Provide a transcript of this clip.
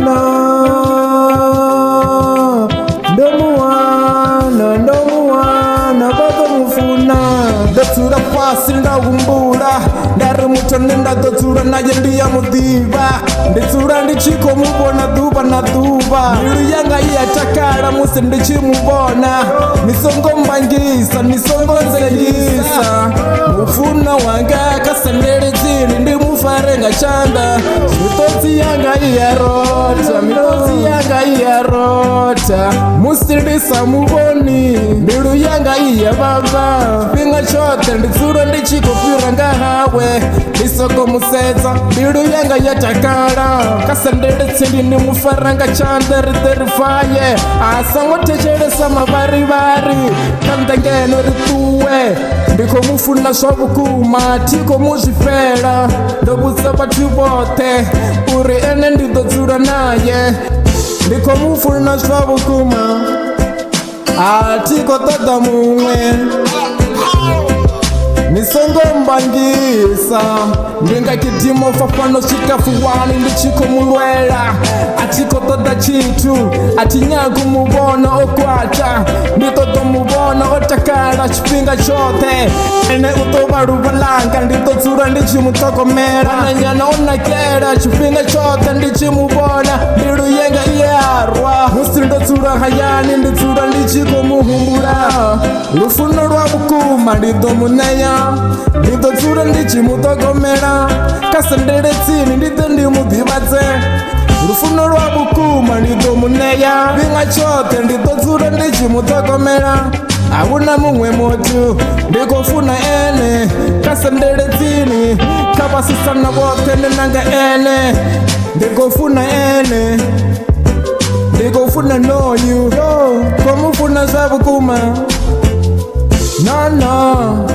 mufuna baba mufuna ndatsula fasi ndakumbula ndari mutone ndatotsula naye ndiyamudiva nditsula ndichikomubona duva na duva mbilu yanga iyatakala musi ndichimubona nisongombangisa nisongonzeyisa mufuna wanga kasendele dzini ndimufare nga chanda mitotsi yanga iyarota mitotsi yanga iyarota musi ndisamuboni mbilu yanga iyavava pinga chote nditsula ndichikofira nga hawe ndisokomusedza mbilu yanga yatakala kasendele tsindi ndimufara nga chanda riterifaye asangotechelesa mavariviri kandengeno rituwe ndikomufuna swavukuma tikomuzvifela ndovutsa vathu vote uri ene ndidodzula naye ndikomufuna swavukuma atikotoda mumwe nisongombangisa ndingakidimofa pano swikafuwani ndichikomulwela atikotoda chitu atinyakumubona okwata nditotomubona otakala chipinga chote ene utovaluvalanga nditotsula ndichimutokomela nanyana onakela chipinga chote ndichimubona mbilu yenga iyarwa musi ndotsula hayani nditsula ndichikomuhumbula lufuno lwa vukuma ndidomuneya ndidotsula ndichimutokomela kasendele tsini ndito ndimudivadze lufuno lwa vukuma ndidomuneya vinga chote ndidotsula ndichimutokomela akuna mumwe mutu ndikofuna ene kasendele tsini kavasisana vote ndinanga ene ndikofuna ene ndikofuna noyu komufuna zvavukuma no